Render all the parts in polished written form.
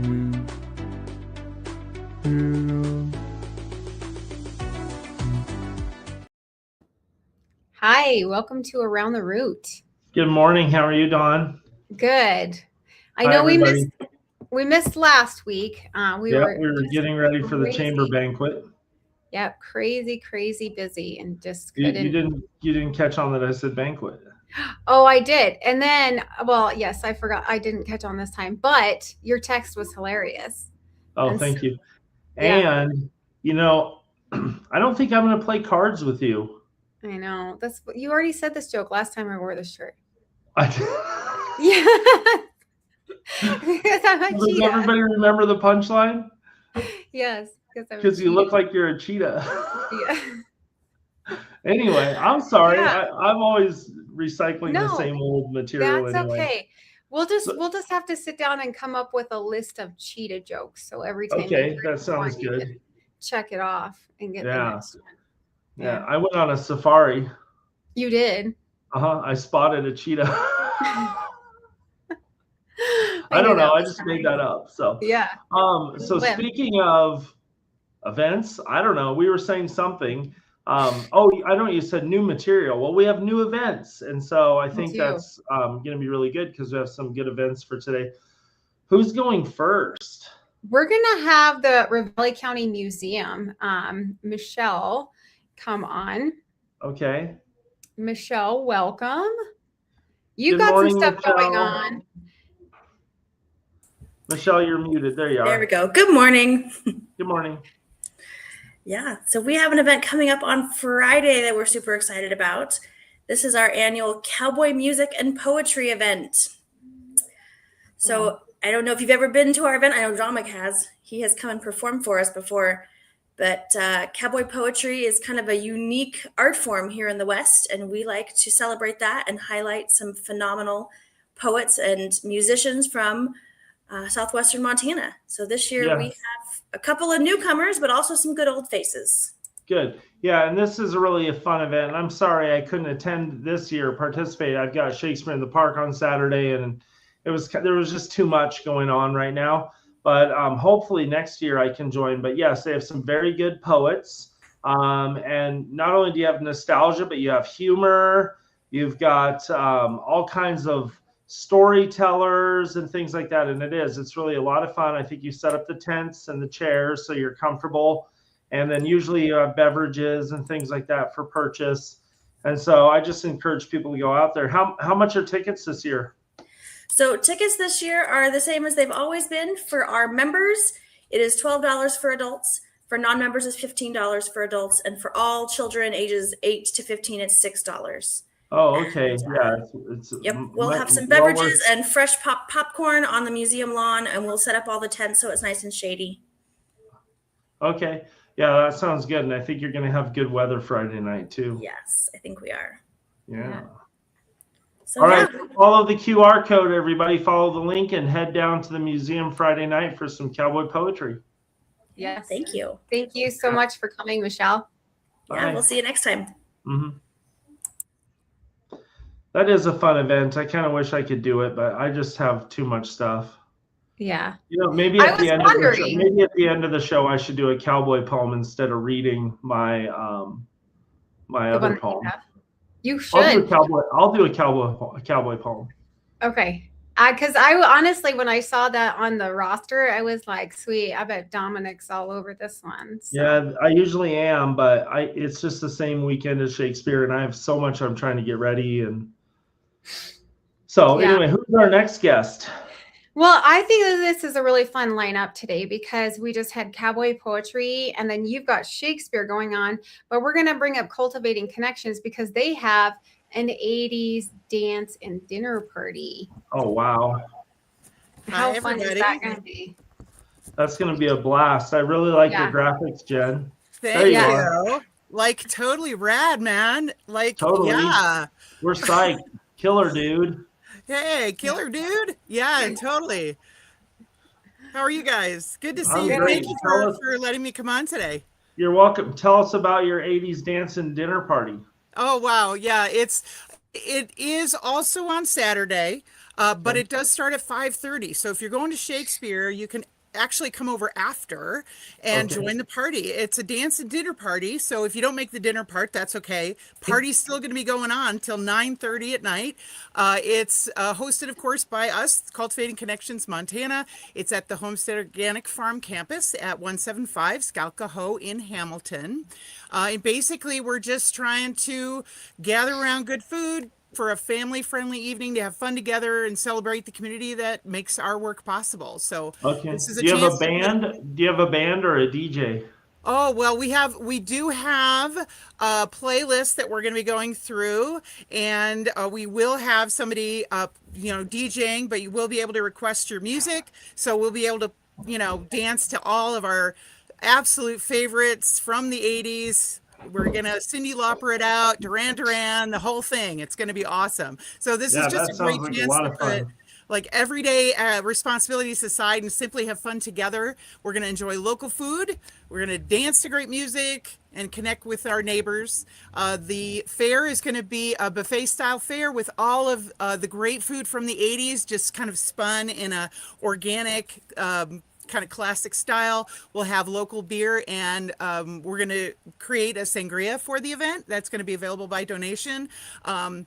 Hi, welcome to Around the Root. Good morning. How are you, Dawn? Good. I Hi, know everybody. we missed last week. We were getting ready for the chamber banquet. Yeah, crazy busy and just You couldn't. didn't catch on that I said banquet. Oh, I did. And then, well, yes, I forgot. I didn't catch on this time, but your text was hilarious. Oh, thank you. Yeah. And I don't think I'm going to play cards with you. I know. That's you already said this joke last time I wore this shirt. Yeah. Because I'm a Does cheetah. everybody remember the punchline? Yes. Because you look like you're a cheetah. Yeah. Anyway, I'm sorry. Yeah. I'm always recycling the same old material. That's anyway. Okay. We'll just have to sit down and come up with a list of cheetah jokes. So every time that sounds good. You can check it off and get the next one. Yeah, I went on a safari. You did? I spotted a cheetah. I don't know. I just made that up. So yeah. So speaking of events, I don't know. We were saying something. I know you said new material. Well, we have new events, and so I think that's going to be really good because we have some good events for today. Who's going first? We're going to have the Ravalli County Museum, Michelle, come on. Okay. Michelle, welcome. You got some stuff going on. Michelle, you're muted. There you are. There we go. Good morning. Good morning. Yeah, so we have an event coming up on Friday that we're super excited about. This is our annual Cowboy Music and Poetry event. So I don't know if you've ever been to our event. I know Dominic has. He has come and performed for us before. But cowboy poetry is kind of a unique art form here in the West, and we like to celebrate that and highlight some phenomenal poets and musicians from southwestern Montana. So this year we have a couple of newcomers, but also some good old faces. Good. Yeah, and this is really a fun event. And I'm sorry I couldn't attend this year, participate. I've got Shakespeare in the Park on Saturday, and there was just too much going on right now. But hopefully next year I can join. But yes, they have some very good poets. And not only do you have nostalgia, but you have humor. You've got all kinds of storytellers and things like that. And it's really a lot of fun. I think you set up the tents and the chairs so you're comfortable. And then usually you have beverages and things like that for purchase. And so I just encourage people to go out there. How much are tickets this year? So tickets this year are the same as they've always been. For our members, it is $12 for adults. For non-members, it's $15 for adults. And for all children ages 8 to 15, it's $6. Oh, okay. Yeah. We'll have some beverages and fresh popcorn on the museum lawn, and we'll set up all the tents so it's nice and shady. Okay. Yeah, that sounds good. And I think you're going to have good weather Friday night too. Yes, I think we are. Yeah. So, all right. Follow the QR code, everybody. Follow the link and head down to the museum Friday night for some cowboy poetry. Yes. Thank you. Thank you so much for coming, Michelle. Yeah, we'll see you next time. Mm-hmm. That is a fun event. I kind of wish I could do it, but I just have too much stuff. Yeah. Maybe at the end of the show, I should do a cowboy poem instead of reading my my other poem. You should. I'll do a cowboy poem. Okay. Because I honestly, when I saw that on the roster, I was like, sweet, I bet Dominic's all over this one. So. Yeah, I usually am, but it's just the same weekend as Shakespeare, and I have so much I'm trying to get ready. And so anyway, who's our next guest? Well, I think that this is a really fun lineup today because we just had cowboy poetry, and then you've got Shakespeare going on, but we're going to bring up Cultivating Connections because they have an 80s dance and dinner party. Oh, wow. How fun is that going to be? That's going to be a blast. I really like your graphics, Jen. Thank you. Like, totally rad, man. Like, totally. Yeah. We're psyched. Killer, dude. Hey, killer, dude. Yeah, totally. How are you guys? Good to see you. Great. Thank you for letting me come on today. You're welcome. Tell us about your 80s dance and dinner party. Oh, wow. Yeah, it is also on Saturday, but it does start at 5:30. So if you're going to Shakespeare, you can actually come over after and join the party. It's a dance and dinner party. So if you don't make the dinner part, that's okay. Party's still going to be going on till 9:30 at night. It's hosted, of course, by us, Cultivating Connections Montana. It's at the Homestead Organic Farm campus at 175 Scalcahoe in Hamilton. And basically, we're just trying to gather around good food for a family-friendly evening to have fun together and celebrate the community that makes our work possible. So this is a Do you have chance a band? Do you have a band or a DJ? Oh, well, we do have a playlist that we're going to be going through, and we will have somebody, DJing, but you will be able to request your music. So we'll be able to, dance to all of our absolute favorites from the 80s. We're going to Cyndi Lauper it out, Duran Duran, the whole thing. It's going to be awesome. So this is just a great chance to put like everyday responsibilities aside and simply have fun together. We're going to enjoy local food. We're going to dance to great music and connect with our neighbors. The fair is going to be a buffet style fair with all of the great food from the 80s, just kind of spun in a organic, kind of classic style. We'll have local beer, and we're going to create a sangria for the event that's going to be available by donation. And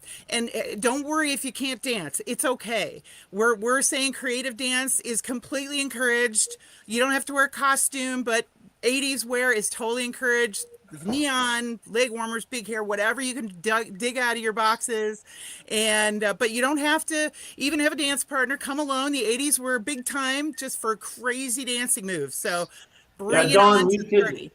don't worry if you can't dance. It's okay. We're saying creative dance is completely encouraged. You don't have to wear a costume, but 80s wear is totally encouraged. Neon, leg warmers, big hair, whatever you can dig out of your boxes. And but you don't have to even have a dance partner. Come alone. The 80s were big time just for crazy dancing moves. So bring it on to the party.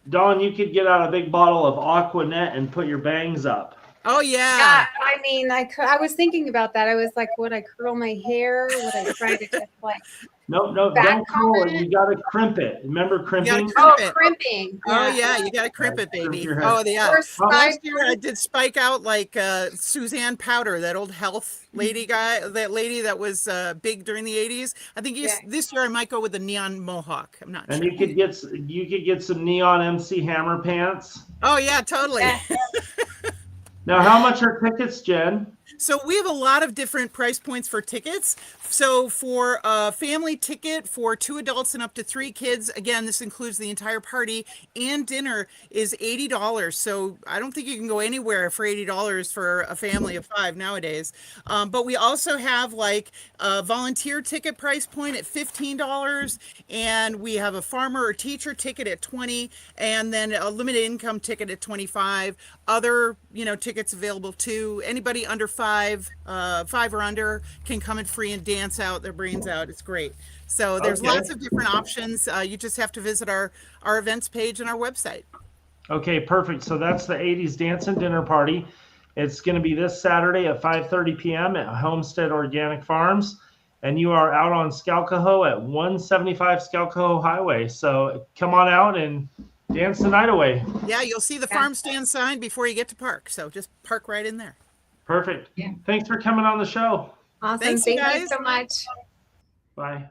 Dawn, you could get out a big bottle of Aquanet and put your bangs up. Oh, yeah. Yeah, I mean, I was thinking about that. I was like, would I curl my hair? Would I try to just like... No, don't curl it. You got to crimp it. Remember crimping? Crimping. Oh, yeah, you got to crimp it, baby. Oh, yeah. Last year I did spike out like Suzanne Powder, that old health lady that lady that was big during the 80s. I think this year I might go with the neon mohawk. I'm not sure. And you could get some neon MC Hammer pants. Oh, yeah, totally. Yeah. Now, how much are tickets, Jen? So we have a lot of different price points for tickets. So for a family ticket for 2 adults and up to 3 kids, again, this includes the entire party and dinner, is $80. So I don't think you can go anywhere for $80 for a family of 5 nowadays. But we also have like a volunteer ticket price point at $15, and we have a farmer or teacher ticket at $20, and then a limited income ticket at $25. Other, tickets available too. Anybody under 5 or under can come in free and dance out their brains out. It's great. So there's lots of different options. You just have to visit our events page and our website. Okay, perfect. So that's the 80s Dance and Dinner Party. It's going to be this Saturday at 5:30 p.m. at Homestead Organic Farms. And you are out on Scalcahoe at 175 Scalcahoe Highway. So come on out and dance the night away. Yeah, you'll see the farm stand sign before you get to park. So just park right in there. Perfect. Yeah. Thanks for coming on the show. Awesome. Thanks, Thank guys. you so much. Bye.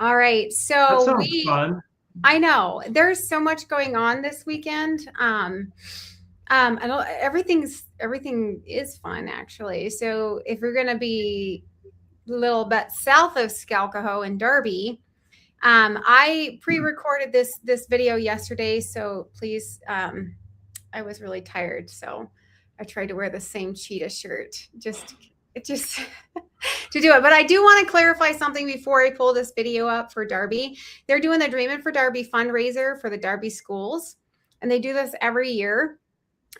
All right. So that sounds fun. I know there's so much going on this weekend. I don't, everything is fun actually. So if you're going to be a little bit south of Scalcahoe and Darby, I pre-recorded this video yesterday. So please, I was really tired. So I tried to wear the same cheetah shirt, just to do it. But I do want to clarify something before I pull this video up for Darby. They're doing the Dreamin' for Darby fundraiser for the Darby schools, and they do this every year.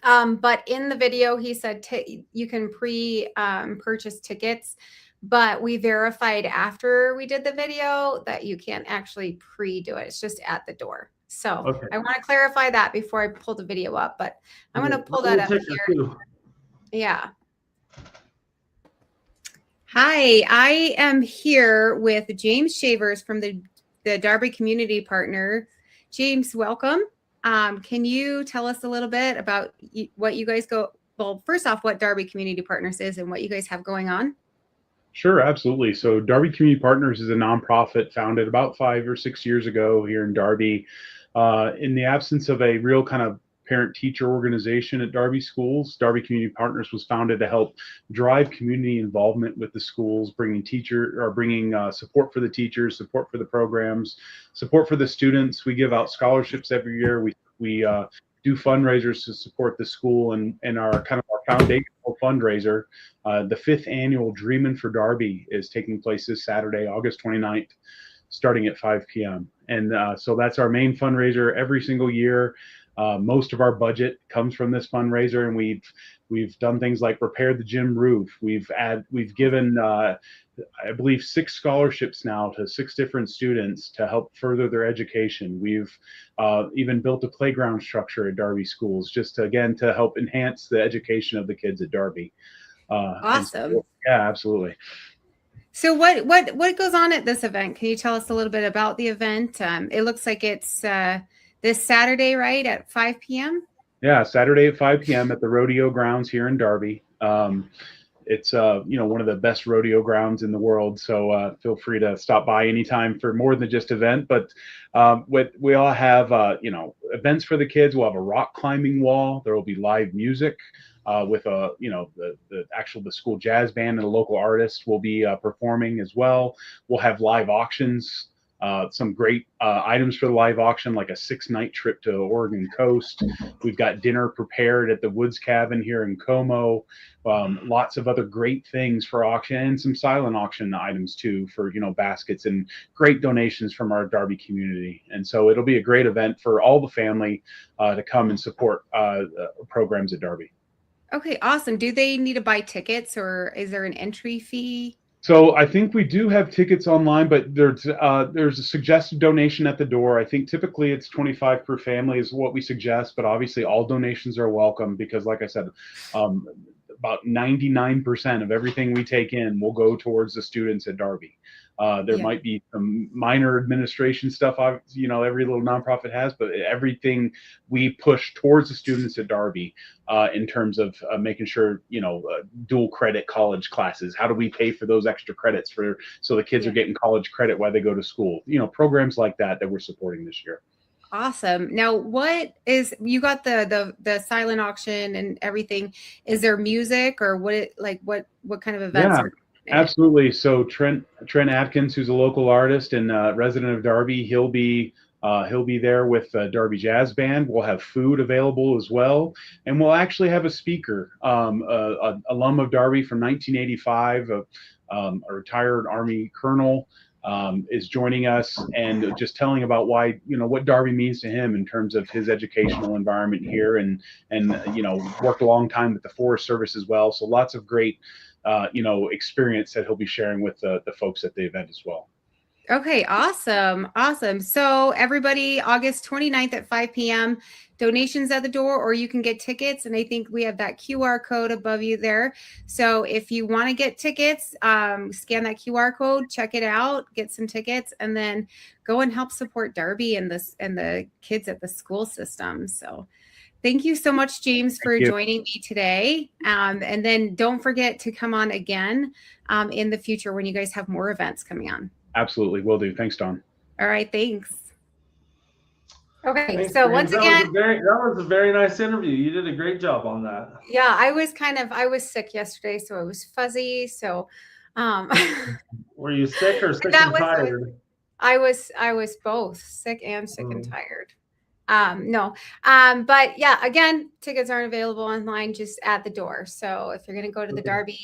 But in the video, he said you can purchase tickets, but we verified after we did the video that you can't actually pre-do it. It's just at the door. So I want to clarify that before I pull the video up, but I'm going to pull that up here. Yeah. Hi, I am here with James Shavers from the Darby Community Partner. James, welcome. Can you tell us a little bit about what you guys first off, what Darby Community Partners is and what you guys have going on? Sure, absolutely. So Darby Community Partners is a nonprofit founded about 5 or 6 years ago here in Darby. In the absence of a real kind of parent-teacher organization at Darby schools. Darby Community Partners was founded to help drive community involvement with the schools, bringing support for the teachers, support for the programs, support for the students. We give out scholarships every year. We do fundraisers to support the school, and our kind of our foundational fundraiser, the 5th annual Dreamin' for Darby, is taking place this Saturday, August 29th, starting at 5 p.m. And so that's our main fundraiser every single year. Most of our budget comes from this fundraiser, and we've done things like repaired the gym roof. We've given I believe 6 scholarships now to 6 different students to help further their education. We've even built a playground structure at Darby schools, just to help enhance the education of the kids at Darby. Awesome. Yeah, absolutely. So what goes on at this event? Can you tell us a little bit about the event? It looks like it's this Saturday, right, at 5 p.m.? Yeah, Saturday at 5 p.m. at the rodeo grounds here in Darby. It's one of the best rodeo grounds in the world, so feel free to stop by anytime for more than just event. But we all have events for the kids. We'll have a rock climbing wall. There will be live music with the school jazz band and a local artist will be performing as well. We'll have live auctions. Some great items for the live auction, like a 6-night trip to the Oregon coast. We've got dinner prepared at the Woods Cabin here in Como. Lots of other great things for auction, and some silent auction items too for baskets, and great donations from our Darby community. And so it'll be a great event for all the family to come and support programs at Darby. Okay, awesome. Do they need to buy tickets, or is there an entry fee? So I think we do have tickets online, but there's a suggested donation at the door. I think typically it's $25 per family is what we suggest, but obviously all donations are welcome, because like I said, about 99% of everything we take in will go towards the students at Darby. There might be some minor administration stuff, every little nonprofit has, but everything we push towards the students at Darby in terms of making sure, dual credit college classes. How do we pay for those extra credits so the kids are getting college credit while they go to school? Programs like that we're supporting this year. Awesome. Now, you got the silent auction and everything? Is there music, or what kind of events? Yeah. Absolutely. So Trent Atkins, who's a local artist and resident of Darby, he'll be there with Darby Jazz Band. We'll have food available as well, and we'll actually have a speaker, a alum of Darby from 1985, a retired Army colonel, is joining us and just telling about why, what Darby means to him in terms of his educational environment here, and worked a long time with the Forest Service as well. So lots of great experience that he'll be sharing with the folks at the event as well. Okay, awesome. So everybody, August 29th at 5 p.m., donations at the door, or you can get tickets. And I think we have that QR code above you there. So if you want to get tickets, scan that QR code, check it out, get some tickets, and then go and help support Darby and the kids at the school system. So thank you so much, James, for joining me today. And then don't forget to come on again in the future when you guys have more events coming on. Absolutely. Will do. Thanks, Dawn. All right. Thanks. Okay. Thanks, so James. once again, that was a very nice interview. You did a great job on that. Yeah, I was sick yesterday, so I was fuzzy. So, were you sick or sick and tired? I was both sick and tired. No. But yeah, again, tickets aren't available online, just at the door. So if you're going to go to the Darby,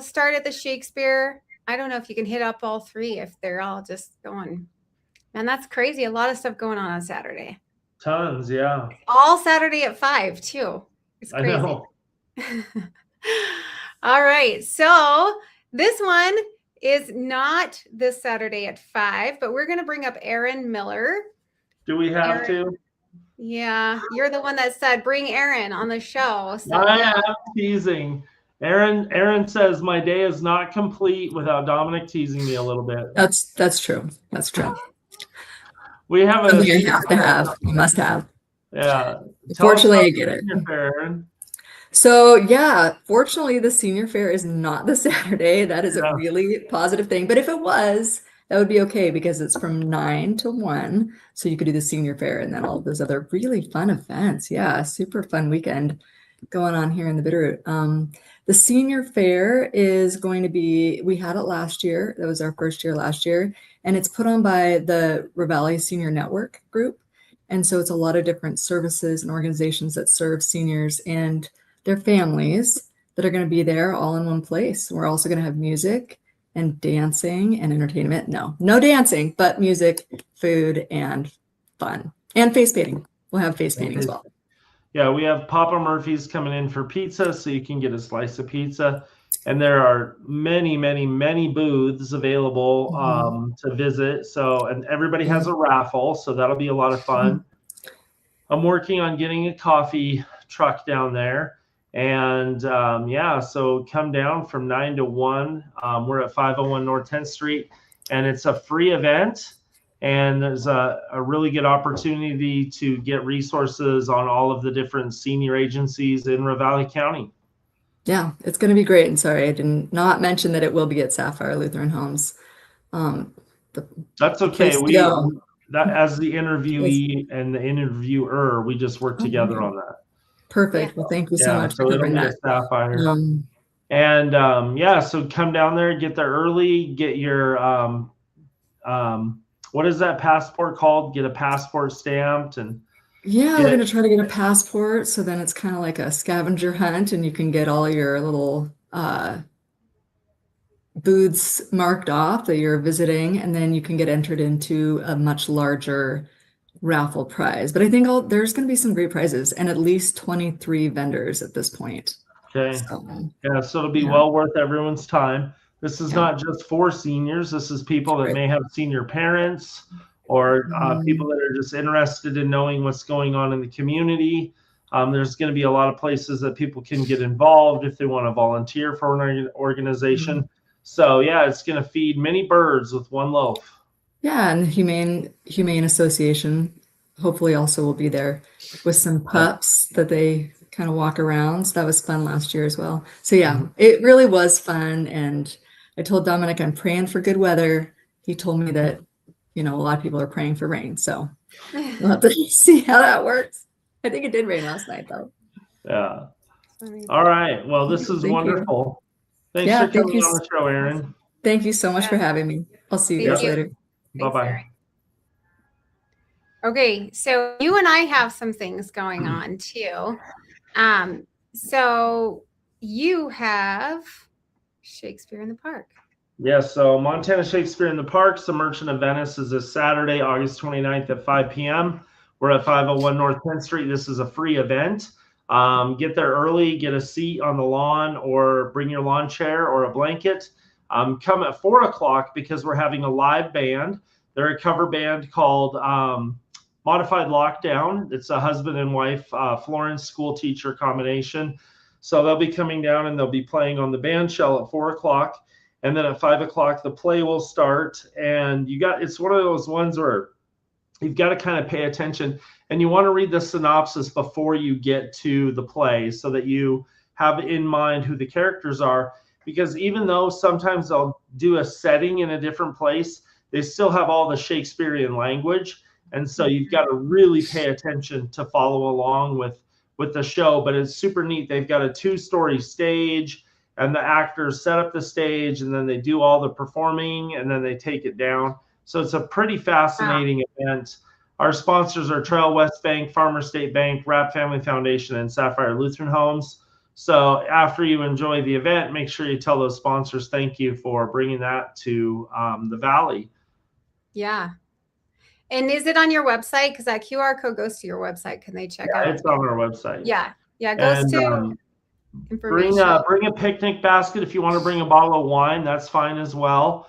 start at the Shakespeare. I don't know if you can hit up all 3 if they're all just going. Man, that's crazy. A lot of stuff going on Saturday. Tons, yeah. All Saturday at 5 too. It's crazy. I know. All right. So this one is not this Saturday at 5, but we're going to bring up Aaron Miller. Do we have to? Yeah, you're the one that said bring Aaron on the show. So. I am teasing. Aaron says my day is not complete without Dominic teasing me a little bit. That's true. That's true. We have something you have to have. You must have. Yeah. Fortunately, I get it. Fair, Aaron. So yeah, fortunately, the senior fair is not this Saturday. That is a really positive thing. But if it was, that would be okay because it's from 9 to 1. So you could do the senior fair and then all those other really fun events. Yeah, super fun weekend going on here in the Bitterroot. The senior fair is going to be, we had it last year. That was our first year last year. And it's put on by the Valley Senior Network group. And so it's a lot of different services and organizations that serve seniors and their families that are going to be there all in one place. We're also going to have music and dancing and entertainment. No dancing, but music, food, and fun. And face painting. We'll have face painting as well. Yeah, we have Papa Murphy's coming in for pizza, so you can get a slice of pizza. And there are many, many, many booths available to visit. So, and everybody has a raffle, so that'll be a lot of fun. I'm working on getting a coffee truck down there. And yeah, so come down from 9 to 1. We're at 501 North 10th Street, and it's a free event. And there's a really good opportunity to get resources on all of the different senior agencies in Ravalli County. Yeah, it's going to be great. And sorry, I did not mention that it will be at Sapphire Lutheran Homes. That's okay. That as the interviewee and the interviewer, we just work together on that. Perfect. Yeah. Well, thank you so much for covering that. Sapphire. Yeah, so come down there, get there early, get your what is that passport called? Get a passport stamped and yeah, we're gonna try to get a passport. So then it's kind of like a scavenger hunt, and you can get all your little booths marked off that you're visiting, and then you can get entered into a much larger raffle prize. But I think there's going to be some great prizes and at least 23 vendors at this point. Okay. So it'll be well worth everyone's time. This is not just for seniors. This is people that may have senior parents or people that are just interested in knowing what's going on in the community. There's going to be a lot of places that people can get involved if they want to volunteer for an organization. So yeah, it's going to feed many birds with one loaf. Yeah, and the Humane Association hopefully also will be there with some pups that they kind of walk around. So that was fun last year as well. So yeah, it really was fun. And I told Dominic I'm praying for good weather. He told me that, a lot of people are praying for rain. So we'll have to see how that works. I think it did rain last night though. Yeah. All right. Well, this is wonderful. Thanks for coming on the show, Erin. Thank you so much for having me. I'll see you guys later. Bye-bye. Okay, so you and I have some things going on too. So you have Shakespeare in the Park. Yes, so Montana Shakespeare in the Park, The Merchant of Venice is this Saturday, August 29th at 5 p.m. We're at 501 North 10th Street. This is a free event. Get there early, get a seat on the lawn, or bring your lawn chair or a blanket. Come at 4 o'clock because we're having a live band. They're a cover band called Modified Lockdown. It's a husband and wife Florence school teacher combination. So they'll be coming down and they'll be playing on the band shell at 4 o'clock. And then at 5 o'clock, the play will start. And it's one of those ones where you've got to kind of pay attention and you want to read the synopsis before you get to the play so that you have in mind who the characters are. Because even though sometimes they'll do a setting in a different place, they still have all the Shakespearean language. And so you've got to really pay attention to follow along with the show. But it's super neat. They've got a 2-story stage and the actors set up the stage and then they do all the performing and then they take it down. So it's a pretty fascinating event. Our sponsors are Trail West Bank, Farmer State Bank, Rapp Family Foundation, and Sapphire Lutheran Homes. So after you enjoy the event, make sure you tell those sponsors thank you for bringing that to the Valley. Yeah. And is it on your website? Because that QR code goes to your website. Can they check out? It's on our website. Yeah. Yeah. It goes to information. Bring a picnic basket. If you want to bring a bottle of wine, that's fine as well.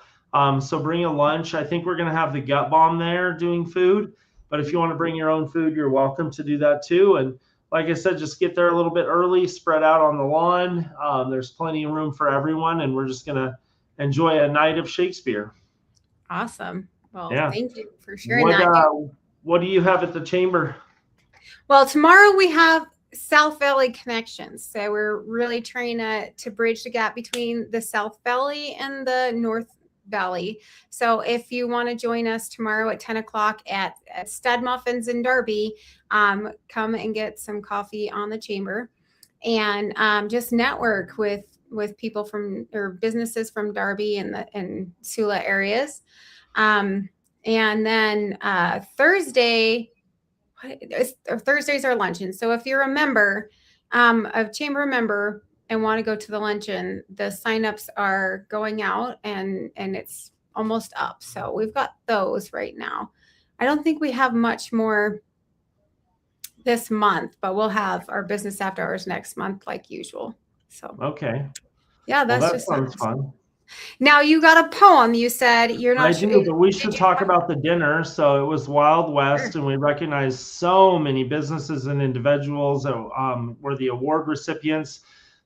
So bring a lunch. I think we're going to have the Gut Bomb there doing food. But if you want to bring your own food, you're welcome to do that too. And like I said, just get there a little bit early, spread out on the lawn. There's plenty of room for everyone, and we're just going to enjoy a night of Shakespeare. Awesome. Well, yeah. Thank you for sharing that. What do you have at the chamber? Well, tomorrow we have South Valley Connections. So we're really trying to bridge the gap between the South Valley and the Valley. So if you want to join us tomorrow at 10 o'clock at Stud Muffins in Darby, come and get some coffee on the chamber and just network with people from or businesses from Darby and Sula areas. And then Thursdays are luncheon. So if you're a member, a chamber member, and want to go to the luncheon, the signups are going out and it's almost up. So we've got those right now. I don't think we have much more this month, but we'll have our business after hours next month like usual. So Okay. yeah, that's Well, that just sounds fun. Now you got a poem. You said you're not I sure. do, but we should talk about the dinner. So it was Wild West, Sure. and we recognized so many businesses and individuals that were the award recipients.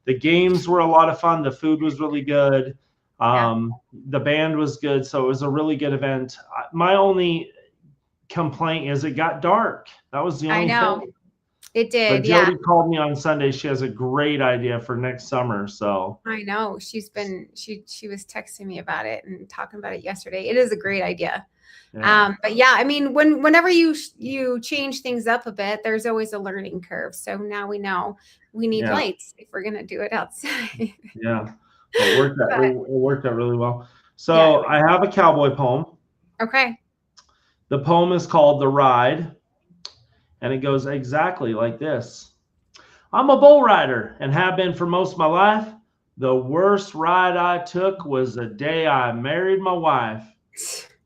The games were a lot of fun. The food was really good. The band was good. So it was a really good event. My only complaint is it got dark. That was the only thing. It did. But Jody called me on Sunday. She has a great idea for next summer. So I know she was texting me about it and talking about it yesterday. It is a great idea. yeah. But yeah, I mean, whenever you change things up a bit, there's always a learning curve. So now we know we need lights if we're gonna do it outside. Yeah. It worked out really well. So I have a cowboy poem. Okay. The poem is called The Ride, and it goes exactly like this. I'm a bull rider and have been for most of my life. The worst ride I took was the day I married my wife.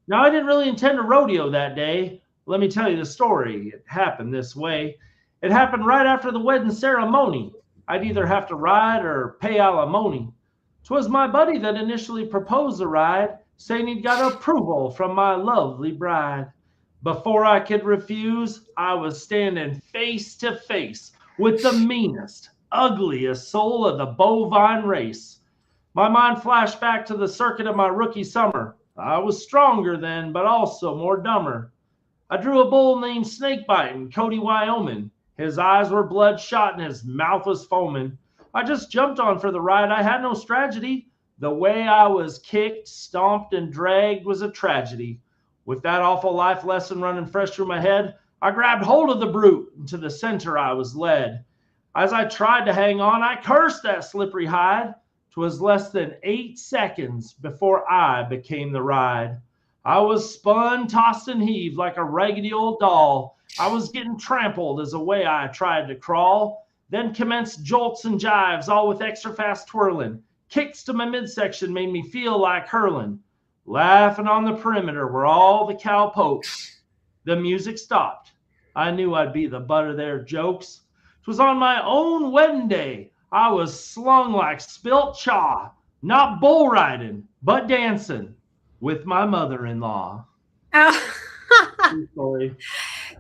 Now, I didn't really intend to rodeo that day. Let me tell you the story. It happened this way. It happened right after the wedding ceremony. I'd either have to ride or pay alimony. 'Twas my buddy that initially proposed the ride, saying he'd got approval from my lovely bride. Before I could refuse, I was standing face to face with the meanest, ugliest soul of the bovine race. My mind flashed back to the circuit of my rookie summer. I was stronger then, but also more dumber. I drew a bull named Snakebite in Cody, Wyoming. His eyes were bloodshot and his mouth was foaming. I just jumped on for the ride. I had no strategy. The way I was kicked, stomped, and dragged was a tragedy. With that awful life lesson running fresh through my head, I grabbed hold of the brute, and to the center I was led. As I tried to hang on, I cursed that slippery hide. 'Twas less than 8 seconds before I became the ride. I was spun, tossed, and heaved like a raggedy old doll. I was getting trampled as away I tried to crawl. Then commenced jolts and jives, all with extra fast twirling. Kicks to my midsection made me feel like hurling. Laughing on the perimeter were all the cowpokes. The music stopped. I knew I'd be the butt of their jokes. 'Twas on my own wedding day. I was slung like spilt chaw, not bull riding, but dancing with my mother-in-law. Oh. True story.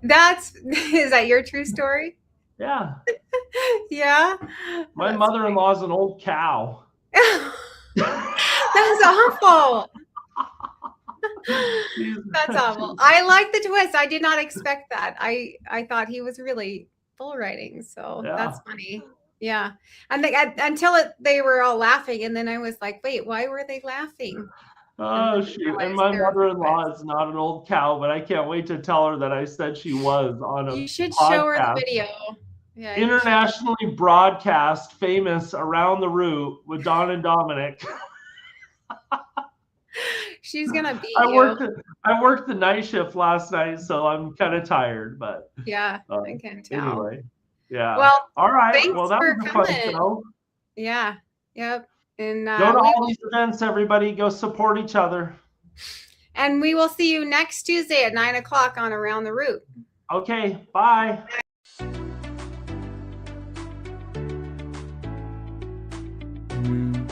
Is that your true story? Yeah. Yeah. My mother-in-law is an old cow. That's awful. That's awful. I like the twist. I did not expect that. I thought he was really bull riding. So that's funny. Yeah. And they were all laughing. And then I was like, wait, why were they laughing? Oh, shoot. And my mother-in-law is not an old cow, but I can't wait to tell her that I said she was on a You should podcast. show her the video. Yeah, internationally broadcast, famous around the route with Dawn and Dominic. She's gonna beat you. I worked the night shift last night, so I'm kind of tired, but yeah, I can tell. Anyway, yeah. Well, all right. Thanks well, that for was a coming. fun show. Yeah. Yep. And go to all these events, everybody. Go support each other. And we will see you next Tuesday at 9 o'clock on Around the Route. Okay. Bye. You